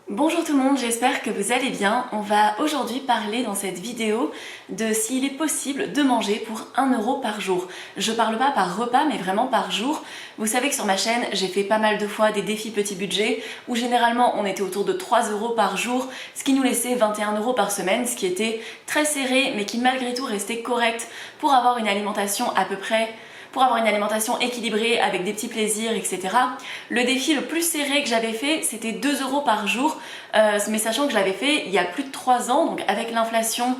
Bonjour tout le monde, j'espère que vous allez bien. On va aujourd'hui parler dans cette vidéo de s'il est possible de manger pour 1 € par jour. Je parle pas par repas mais vraiment par jour. Vous savez que sur ma chaîne j'ai fait pas mal de fois des défis petit budget où généralement on était autour de 3 € par jour, ce qui nous laissait 21 € par semaine, ce qui était très serré mais qui malgré tout restait correct pour avoir une alimentation équilibrée avec des petits plaisirs, etc. Le défi le plus serré que j'avais fait, c'était 2 € par jour, mais sachant que je l'avais fait il y a plus de 3 ans, donc avec l'inflation,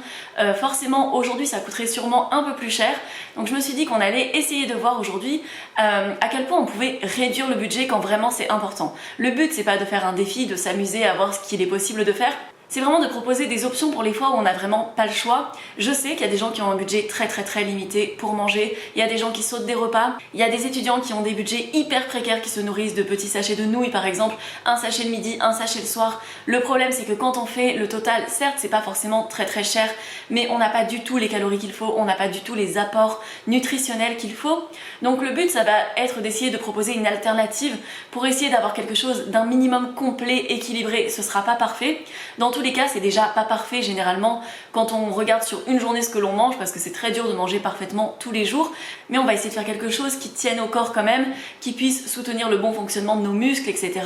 forcément aujourd'hui ça coûterait sûrement un peu plus cher. Donc je me suis dit qu'on allait essayer de voir aujourd'hui à quel point on pouvait réduire le budget quand vraiment c'est important. Le but c'est pas de faire un défi, de s'amuser à voir ce qu'il est possible de faire. C'est vraiment de proposer des options pour les fois où on n'a vraiment pas le choix. Je sais qu'il y a des gens qui ont un budget très limité pour manger, il y a des gens qui sautent des repas, il y a des étudiants qui ont des budgets hyper précaires qui se nourrissent de petits sachets de nouilles par exemple, un sachet le midi, un sachet le soir. Le problème c'est que quand on fait le total, certes c'est pas forcément très cher, mais on n'a pas du tout les calories qu'il faut, on n'a pas du tout les apports nutritionnels qu'il faut. Donc le but ça va être d'essayer de proposer une alternative pour essayer d'avoir quelque chose d'un minimum complet, équilibré. Ce sera pas parfait. Dans tous les cas, c'est déjà pas parfait généralement quand on regarde sur une journée ce que l'on mange parce que c'est très dur de manger parfaitement tous les jours, mais on va essayer de faire quelque chose qui tienne au corps quand même, qui puisse soutenir le bon fonctionnement de nos muscles, etc.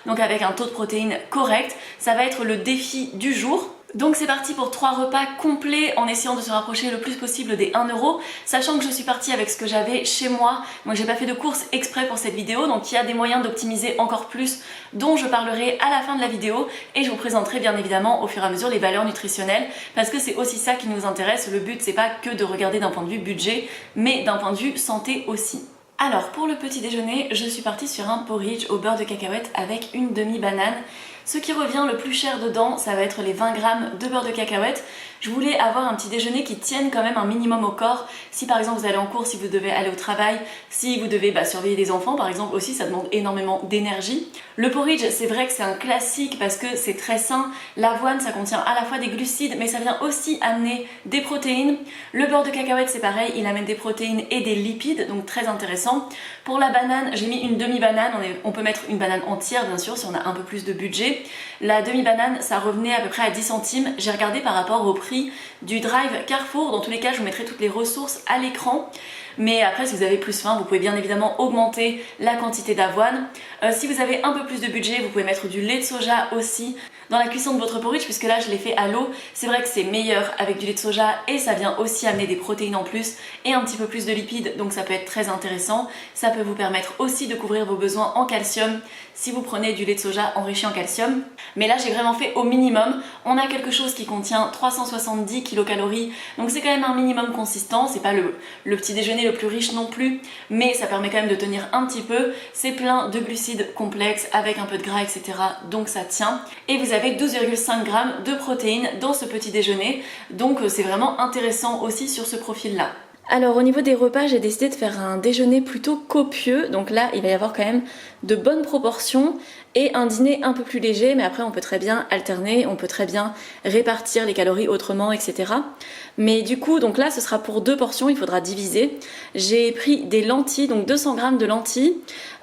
Donc avec un taux de protéines correct, ça va être le défi du jour. Donc c'est parti pour 3 repas complets en essayant de se rapprocher le plus possible des 1 €, sachant que je suis partie avec ce que j'avais chez moi. Moi j'ai pas fait de courses exprès pour cette vidéo, donc il y a des moyens d'optimiser encore plus dont je parlerai à la fin de la vidéo et je vous présenterai bien évidemment au fur et à mesure les valeurs nutritionnelles parce que c'est aussi ça qui nous intéresse. Le but c'est pas que de regarder d'un point de vue budget mais d'un point de vue santé aussi. Alors pour le petit déjeuner, je suis partie sur un porridge au beurre de cacahuète avec une demi-banane. Ce qui revient le plus cher dedans, ça va être les 20 grammes de beurre de cacahuète. Je voulais avoir un petit déjeuner qui tienne quand même un minimum au corps. Si par exemple vous allez en cours, si vous devez aller au travail, si vous devez surveiller des enfants par exemple aussi, ça demande énormément d'énergie. Le porridge, c'est vrai que c'est un classique parce que c'est très sain. L'avoine, ça contient à la fois des glucides, mais ça vient aussi amener des protéines. Le beurre de cacahuète, c'est pareil, il amène des protéines et des lipides, donc très intéressant. Pour la banane, j'ai mis une demi-banane. On peut mettre une banane entière bien sûr si on a un peu plus de budget. La demi-banane, ça revenait à peu près à 10 centimes. J'ai regardé par rapport au prix du Drive Carrefour. Dans tous les cas, je vous mettrai toutes les ressources à l'écran. Mais après, si vous avez plus faim, vous pouvez bien évidemment augmenter la quantité d'avoine. Si vous avez un peu plus de budget, vous pouvez mettre du lait de soja aussi dans la cuisson de votre porridge, puisque là je l'ai fait à l'eau. C'est vrai que c'est meilleur avec du lait de soja et ça vient aussi amener des protéines en plus et un petit peu plus de lipides, donc ça peut être très intéressant. Ça peut vous permettre aussi de couvrir vos besoins en calcium si vous prenez du lait de soja enrichi en calcium. Mais là j'ai vraiment fait au minimum. On a quelque chose qui contient 370 kilocalories, donc c'est quand même un minimum consistant. C'est pas le petit déjeuner le plus riche non plus, mais ça permet quand même de tenir un petit peu. C'est plein de glucides complexes avec un peu de gras, etc. Donc ça tient. Et vous avez 12,5 grammes de protéines dans ce petit déjeuner, donc c'est vraiment intéressant aussi sur ce profil-là. Alors au niveau des repas, j'ai décidé de faire un déjeuner plutôt copieux, donc là il va y avoir quand même de bonnes proportions et un dîner un peu plus léger, mais après on peut très bien alterner, on peut très bien répartir les calories autrement, etc. Mais du coup, donc là ce sera pour 2 portions, il faudra diviser. J'ai pris des lentilles, donc 200 grammes de lentilles.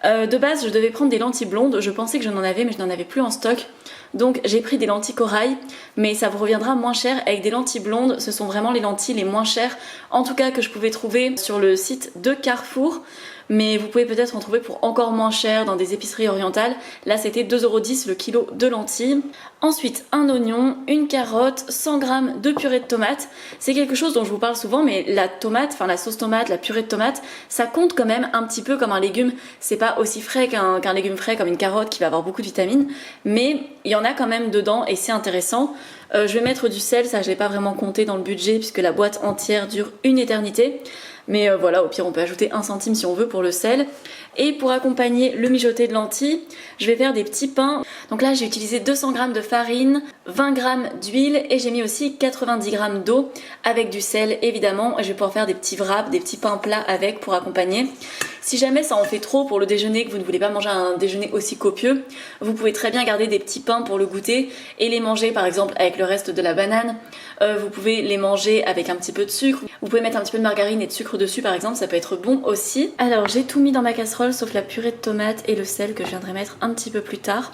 De base je devais prendre des lentilles blondes, je pensais que je n'en avais mais je n'en avais plus en stock. Donc j'ai pris des lentilles corail, mais ça vous reviendra moins cher avec des lentilles blondes. Ce sont vraiment les lentilles les moins chères, en tout cas que je pouvais trouver sur le site de Carrefour. Mais vous pouvez peut-être en trouver pour encore moins cher dans des épiceries orientales. Là c'était 2,10 € le kilo de lentilles. Ensuite un oignon, une carotte, 100 grammes de purée de tomate. C'est quelque chose dont je vous parle souvent, mais la tomate, enfin la sauce tomate, la purée de tomate, ça compte quand même un petit peu comme un légume. C'est pas aussi frais qu'un légume frais comme une carotte qui va avoir beaucoup de vitamines, mais il y en a quand même dedans et c'est intéressant. Je vais mettre du sel, ça je l'ai pas vraiment compté dans le budget puisque la boîte entière dure une éternité. Mais voilà, au pire on peut ajouter 1 centime si on veut pour le sel. Et pour accompagner le mijoté de lentilles, je vais faire des petits pains. Donc là j'ai utilisé 200 grammes de farine, 20 grammes d'huile et j'ai mis aussi 90 grammes d'eau avec du sel évidemment. Et je vais pouvoir faire des petits wraps, des petits pains plats avec pour accompagner. Si jamais ça en fait trop pour le déjeuner, que vous ne voulez pas manger un déjeuner aussi copieux, vous pouvez très bien garder des petits pains pour le goûter et les manger par exemple avec le reste de la banane. Vous pouvez les manger avec un petit peu de sucre. Vous pouvez mettre un petit peu de margarine et de sucre dessus par exemple, ça peut être bon aussi. Alors j'ai tout mis dans ma casserole sauf la purée de tomate et le sel que je viendrai mettre un petit peu plus tard.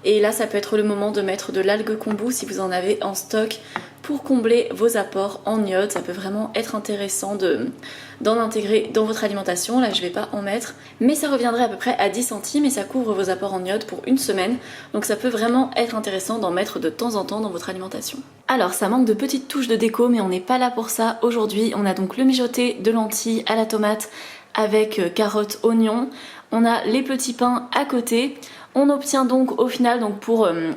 Et là ça peut être le moment de mettre de l'algue kombu si vous en avez en stock pour combler vos apports en iode. Ça peut vraiment être intéressant d'en intégrer dans votre alimentation. Là je vais pas en mettre, mais ça reviendrait à peu près à 10 centimes et ça couvre vos apports en iode pour une semaine. Donc ça peut vraiment être intéressant d'en mettre de temps en temps dans votre alimentation. Alors ça manque de petites touches de déco, mais on n'est pas là pour ça aujourd'hui. On a donc le mijoté de lentilles à la tomate avec carottes, oignons. On a les petits pains à côté. On obtient donc au final,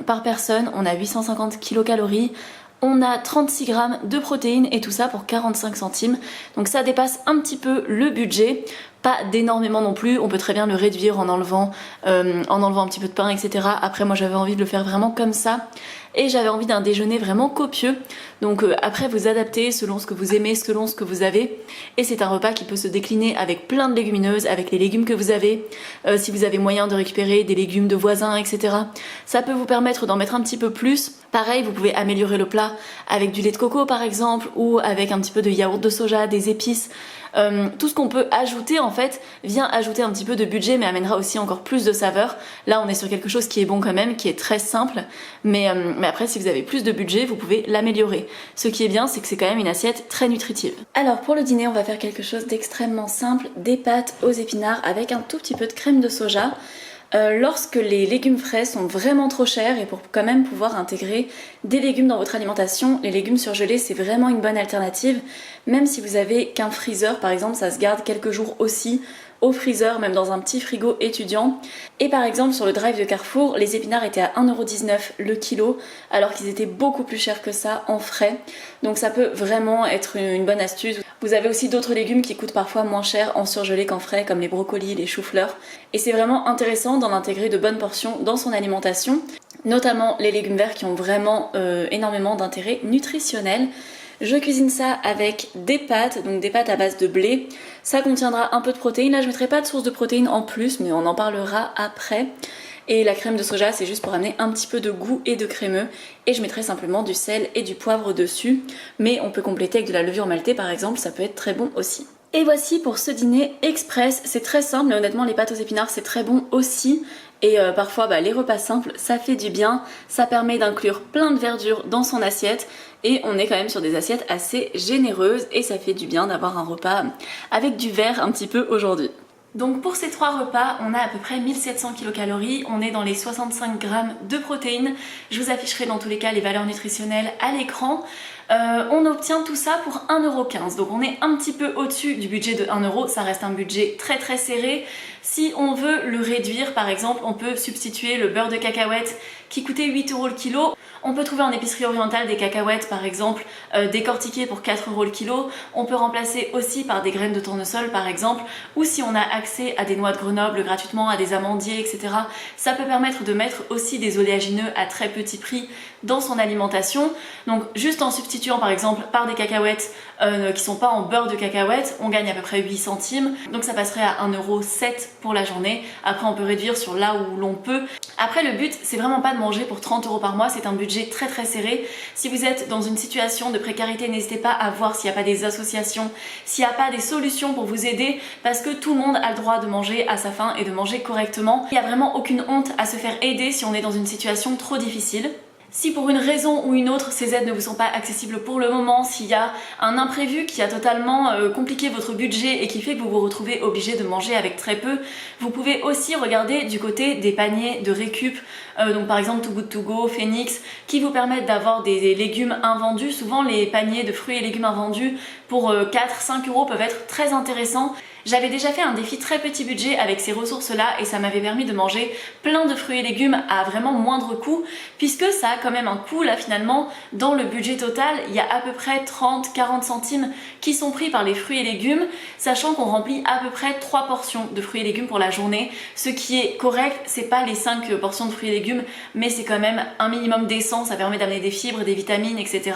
par personne, on a 850 kilocalories. On a 36 grammes de protéines et tout ça pour 45 centimes. Donc ça dépasse un petit peu le budget. Pas d'énormément non plus, on peut très bien le réduire en enlevant un petit peu de pain, etc. Après moi j'avais envie de le faire vraiment comme ça et j'avais envie d'un déjeuner vraiment copieux. Donc après vous adaptez selon ce que vous aimez, selon ce que vous avez. Et c'est un repas qui peut se décliner avec plein de légumineuses, avec les légumes que vous avez. Si vous avez moyen de récupérer des légumes de voisins, etc. Ça peut vous permettre d'en mettre un petit peu plus. Pareil, vous pouvez améliorer le plat avec du lait de coco par exemple, ou avec un petit peu de yaourt de soja, des épices. Tout ce qu'on peut ajouter en fait vient ajouter un petit peu de budget mais amènera aussi encore plus de saveur. Là on est sur quelque chose qui est bon quand même, qui est très simple, mais après si vous avez plus de budget vous pouvez l'améliorer. Ce qui est bien c'est que c'est quand même une assiette très nutritive. Alors pour le dîner on va faire quelque chose d'extrêmement simple, des pâtes aux épinards avec un tout petit peu de crème de soja. Lorsque les légumes frais sont vraiment trop chers et pour quand même pouvoir intégrer des légumes dans votre alimentation, les légumes surgelés c'est vraiment une bonne alternative. Même si vous avez qu'un freezer par exemple, ça se garde quelques jours aussi au freezer, même dans un petit frigo étudiant. Et par exemple sur le drive de Carrefour, les épinards étaient à 1,19€ le kilo alors qu'ils étaient beaucoup plus chers que ça en frais. Donc ça peut vraiment être une bonne astuce. Vous avez aussi d'autres légumes qui coûtent parfois moins cher en surgelé qu'en frais, comme les brocolis, les choux-fleurs. Et c'est vraiment intéressant d'en intégrer de bonnes portions dans son alimentation, notamment les légumes verts qui ont vraiment énormément d'intérêt nutritionnel. Je cuisine ça avec des pâtes, donc des pâtes à base de blé. Ça contiendra un peu de protéines. Là je mettrai pas de source de protéines en plus, mais on en parlera après. Et la crème de soja c'est juste pour amener un petit peu de goût et de crémeux. Et je mettrai simplement du sel et du poivre dessus. Mais on peut compléter avec de la levure maltée par exemple, ça peut être très bon aussi. Et voici pour ce dîner express, c'est très simple mais honnêtement les pâtes aux épinards c'est très bon aussi. Et parfois les repas simples ça fait du bien, ça permet d'inclure plein de verdure dans son assiette et on est quand même sur des assiettes assez généreuses et ça fait du bien d'avoir un repas avec du vert un petit peu aujourd'hui. Donc pour ces 3 repas, on a à peu près 1700 kilocalories, on est dans les 65 grammes de protéines. Je vous afficherai dans tous les cas les valeurs nutritionnelles à l'écran. On obtient tout ça pour 1,15€, donc on est un petit peu au-dessus du budget de 1€, ça reste un budget très très serré. Si on veut le réduire par exemple, on peut substituer le beurre de cacahuète qui coûtait 8€ le kilo. On peut trouver en épicerie orientale des cacahuètes par exemple décortiquées pour 4€ le kilo. On peut remplacer aussi par des graines de tournesol par exemple, ou si on a accès à des noix de Grenoble gratuitement, à des amandiers, etc. Ça peut permettre de mettre aussi des oléagineux à très petit prix dans son alimentation. Donc juste en substituant par exemple par des cacahuètes qui sont pas en beurre de cacahuète, on gagne à peu près 8 centimes. Donc ça passerait à 1,07€ pour la journée. Après on peut réduire sur là où l'on peut. Après le but c'est vraiment pas de manger pour 30€ par mois, c'est un budget très très serré. Si vous êtes dans une situation de précarité, n'hésitez pas à voir s'il n'y a pas des associations, s'il n'y a pas des solutions pour vous aider, parce que tout le monde a le droit de manger à sa faim et de manger correctement. Il n'y a vraiment aucune honte à se faire aider si on est dans une situation trop difficile. Si pour une raison ou une autre ces aides ne vous sont pas accessibles pour le moment, s'il y a un imprévu qui a totalement compliqué votre budget et qui fait que vous vous retrouvez obligé de manger avec très peu, vous pouvez aussi regarder du côté des paniers de récup, donc par exemple Too Good To Go, Phoenix, qui vous permettent d'avoir des légumes invendus. Souvent les paniers de fruits et légumes invendus pour 4-5€ peuvent être très intéressants. J'avais déjà fait un défi très petit budget avec ces ressources-là et ça m'avait permis de manger plein de fruits et légumes à vraiment moindre coût, puisque ça a quand même un coût là finalement. Dans le budget total, il y a à peu près 30-40 centimes qui sont pris par les fruits et légumes, sachant qu'on remplit à peu près 3 portions de fruits et légumes pour la journée, ce qui est correct. C'est pas les 5 portions de fruits et légumes, mais c'est quand même un minimum d'essence, ça permet d'amener des fibres, des vitamines, etc.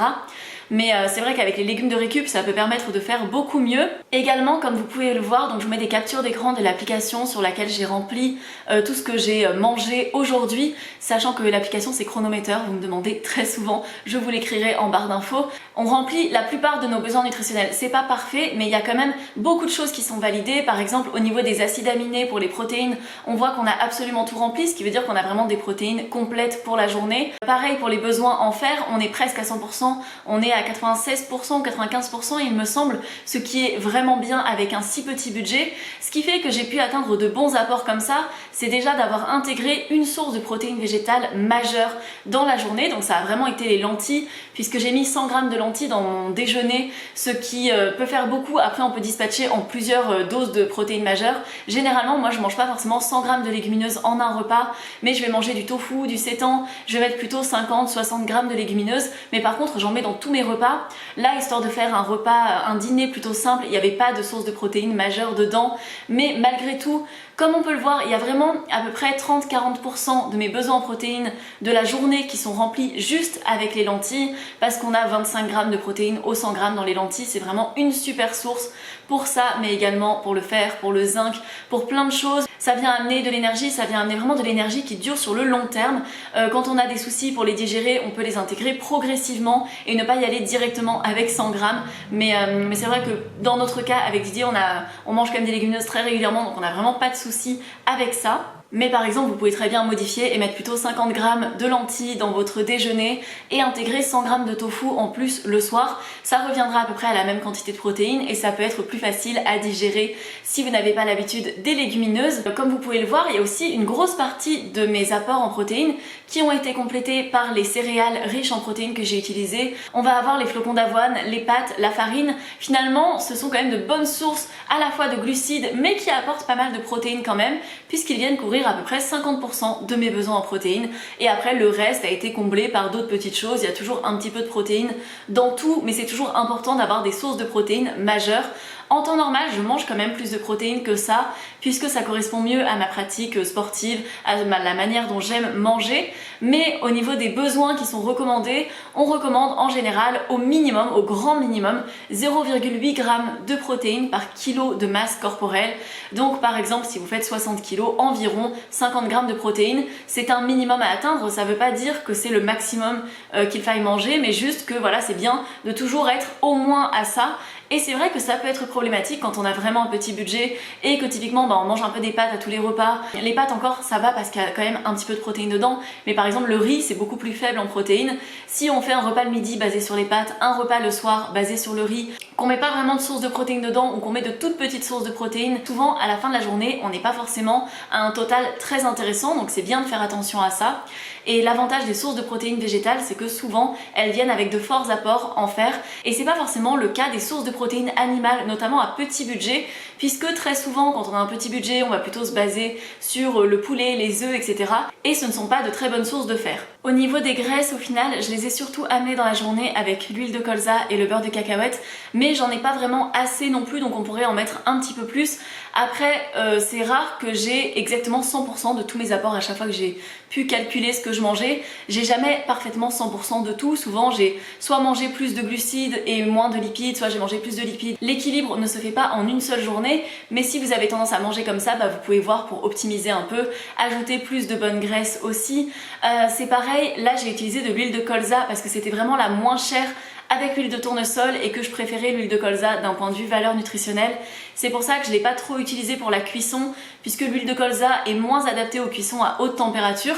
mais c'est vrai qu'avec les légumes de récup ça peut permettre de faire beaucoup mieux. Également, comme vous pouvez le voir, donc je vous mets des captures d'écran de l'application sur laquelle j'ai rempli tout ce que j'ai mangé aujourd'hui, sachant que l'application c'est chronomètre, vous me demandez très souvent, je vous l'écrirai en barre d'infos. On remplit la plupart de nos besoins nutritionnels, c'est pas parfait mais il y a quand même beaucoup de choses qui sont validées. Par exemple au niveau des acides aminés pour les protéines, on voit qu'on a absolument tout rempli, ce qui veut dire qu'on a vraiment des protéines complètes pour la journée. Pareil pour les besoins en fer, on est presque à 100%, on est à 96%, 95% il me semble, ce qui est vraiment bien avec un si petit budget. Ce qui fait que j'ai pu atteindre de bons apports comme ça, c'est déjà d'avoir intégré une source de protéines végétales majeure dans la journée. Donc ça a vraiment été les lentilles, puisque j'ai mis 100 g de lentilles dans mon déjeuner, ce qui peut faire beaucoup. Après on peut dispatcher en plusieurs doses de protéines majeures. Généralement moi je mange pas forcément 100 g de légumineuses en un repas, mais je vais manger du tofu, du seitan, je vais mettre plutôt 50-60 g de légumineuses, mais par contre j'en mets dans tous mes repas. Là, histoire de faire un repas, un dîner plutôt simple, il n'y avait pas de source de protéines majeure dedans, mais malgré tout, comme on peut le voir, il y a vraiment à peu près 30-40% de mes besoins en protéines de la journée qui sont remplis juste avec les lentilles, parce qu'on a 25 g de protéines au 100 g dans les lentilles. C'est vraiment une super source pour ça, mais également pour le fer, pour le zinc, pour plein de choses. Ça vient amener de l'énergie, ça vient amener vraiment de l'énergie qui dure sur le long terme. Quand on a des soucis pour les digérer, on peut les intégrer progressivement et ne pas y aller directement avec 100 g. Mais c'est vrai que dans notre cas, avec Didier, on mange quand même des légumineuses très régulièrement, donc on n'a vraiment pas de soucis avec ça. Mais par exemple, vous pouvez très bien modifier et mettre plutôt 50 g de lentilles dans votre déjeuner et intégrer 100 g de tofu en plus le soir. Ça reviendra à peu près à la même quantité de protéines et ça peut être plus facile à digérer si vous n'avez pas l'habitude des légumineuses. Comme vous pouvez le voir, il y a aussi une grosse partie de mes apports en protéines qui ont été complétés par les céréales riches en protéines que j'ai utilisées. On va avoir les flocons d'avoine, les pâtes, la farine. Finalement, ce sont quand même de bonnes sources à la fois de glucides mais qui apportent pas mal de protéines quand même, puisqu'ils viennent couvrir à peu près 50% de mes besoins en protéines. Et après le reste a été comblé par d'autres petites choses. Il y a toujours un petit peu de protéines dans tout, mais c'est toujours important d'avoir des sources de protéines majeures. En temps normal, je mange quand même plus de protéines que ça, puisque ça correspond mieux à ma pratique sportive, à la manière dont j'aime manger. Mais au niveau des besoins qui sont recommandés, on recommande en général au minimum, au grand minimum, 0,8 g de protéines par kilo de masse corporelle. Donc par exemple, si vous faites 60 kg, environ 50 g de protéines, c'est un minimum à atteindre. Ça ne veut pas dire que c'est le maximum qu'il faille manger, mais juste que voilà, c'est bien de toujours être au moins à ça. Et c'est vrai que ça peut être problématique quand on a vraiment un petit budget et que typiquement on mange un peu des pâtes à tous les repas. Les pâtes encore ça va parce qu'il y a quand même un petit peu de protéines dedans, mais par exemple le riz c'est beaucoup plus faible en protéines. Si on fait un repas le midi basé sur les pâtes, un repas le soir basé sur le riz, qu'on met pas vraiment de source de protéines dedans ou qu'on met de toutes petites sources de protéines, souvent à la fin de la journée on n'est pas forcément à un total très intéressant, donc c'est bien de faire attention à ça. Et l'avantage des sources de protéines végétales, c'est que souvent elles viennent avec de forts apports en fer, et c'est pas forcément le cas des sources de protéines animales, notamment à petit budget, puisque très souvent quand on a un petit budget on va plutôt se baser sur le poulet, les œufs, etc. et ce ne sont pas de très bonnes sources de fer. Au niveau des graisses, au final je les ai surtout amenées dans la journée avec l'huile de colza et le beurre de cacahuète, mais j'en ai pas vraiment assez non plus, donc on pourrait en mettre un petit peu plus. Après c'est rare que j'ai exactement 100% de tous mes apports à chaque fois que j'ai pu calculer ce que je mangeais. J'ai jamais parfaitement 100% de tout. Souvent j'ai soit mangé plus de glucides et moins de lipides, soit j'ai mangé plus de lipides. L'équilibre ne se fait pas en une seule journée, mais si vous avez tendance à manger comme ça, vous pouvez voir pour optimiser un peu, ajouter plus de bonnes graisses aussi. C'est pareil, là j'ai utilisé de l'huile de colza parce que c'était vraiment la moins chère avec l'huile de tournesol et que je préférais l'huile de colza d'un point de vue valeur nutritionnelle. C'est pour ça que je ne l'ai pas trop utilisée pour la cuisson, puisque l'huile de colza est moins adaptée aux cuissons à haute température.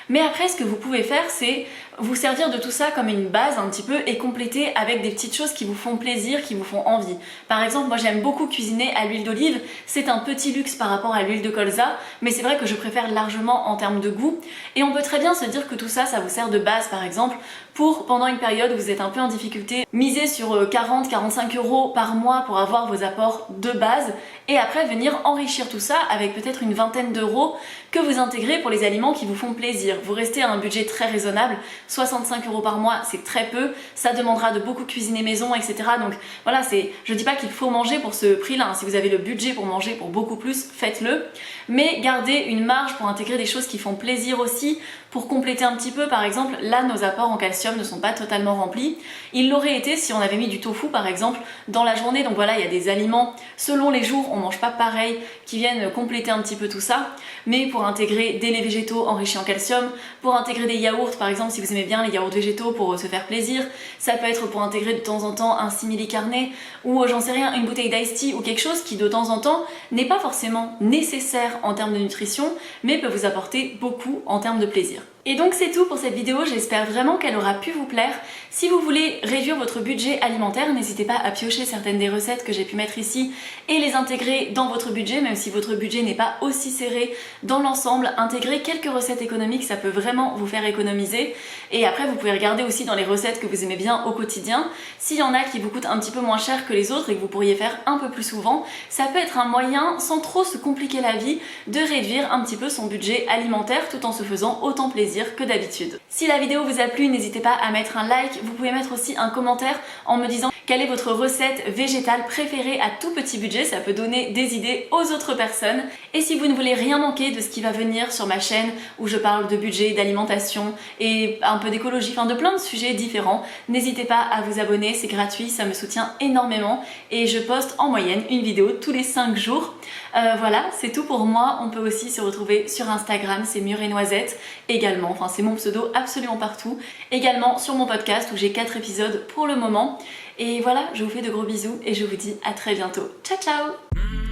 Mais après, ce que vous pouvez faire, c'est vous servir de tout ça comme une base un petit peu et compléter avec des petites choses qui vous font plaisir, qui vous font envie. Par exemple, moi j'aime beaucoup cuisiner à l'huile d'olive, c'est un petit luxe par rapport à l'huile de colza, mais c'est vrai que je préfère largement en termes de goût. Et on peut très bien se dire que tout ça, ça vous sert de base par exemple pour, pendant une période où vous êtes un peu en difficulté, miser sur 40-45 € par mois pour avoir vos apports de base et après venir enrichir tout ça avec peut-être une vingtaine d'euros que vous intégrez pour les aliments qui vous font plaisir. Vous restez à un budget très raisonnable, 65 € par mois c'est très peu, ça demandera de beaucoup cuisiner maison, etc. Donc voilà, je dis pas qu'il faut manger pour ce prix là, si vous avez le budget pour manger pour beaucoup plus, faites-le, mais gardez une marge pour intégrer des choses qui font plaisir aussi, pour compléter un petit peu. Par exemple, là nos apports en calcium ne sont pas totalement remplis. Ils l'auraient été si on avait mis du tofu par exemple dans la journée. Donc voilà, il y a des aliments, selon les jours, on mange pas pareil, qui viennent compléter un petit peu tout ça. Mais pour intégrer des laits végétaux enrichis en calcium, pour intégrer des yaourts par exemple, si vous aimez bien les yaourts végétaux pour se faire plaisir, ça peut être pour intégrer de temps en temps un simili carné ou j'en sais rien, une bouteille d'ice tea ou quelque chose qui de temps en temps n'est pas forcément nécessaire en termes de nutrition, mais peut vous apporter beaucoup en termes de plaisir. Et donc c'est tout pour cette vidéo, j'espère vraiment qu'elle aura pu vous plaire. Si vous voulez réduire votre budget alimentaire, n'hésitez pas à piocher certaines des recettes que j'ai pu mettre ici et les intégrer dans votre budget, même si votre budget n'est pas aussi serré dans l'ensemble. Intégrer quelques recettes économiques, ça peut vraiment vous faire économiser. Et après, vous pouvez regarder aussi dans les recettes que vous aimez bien au quotidien. S'il y en a qui vous coûtent un petit peu moins cher que les autres et que vous pourriez faire un peu plus souvent, ça peut être un moyen, sans trop se compliquer la vie, de réduire un petit peu son budget alimentaire tout en se faisant autant plaisir que d'habitude. Si la vidéo vous a plu, n'hésitez pas à mettre un like, vous pouvez mettre aussi un commentaire en me disant quelle est votre recette végétale préférée à tout petit budget, ça peut donner des idées aux autres personnes. Et si vous ne voulez rien manquer de ce qui va venir sur ma chaîne où je parle de budget, d'alimentation et un peu d'écologie, enfin de plein de sujets différents, n'hésitez pas à vous abonner, c'est gratuit, ça me soutient énormément et je poste en moyenne une vidéo tous les 5 jours. Voilà, c'est tout pour moi. On peut aussi se retrouver sur Instagram, c'est Mûre et Noisette également, enfin c'est mon pseudo absolument partout. Également sur mon podcast où j'ai 4 épisodes pour le moment. Et voilà, je vous fais de gros bisous et je vous dis à très bientôt. Ciao ciao!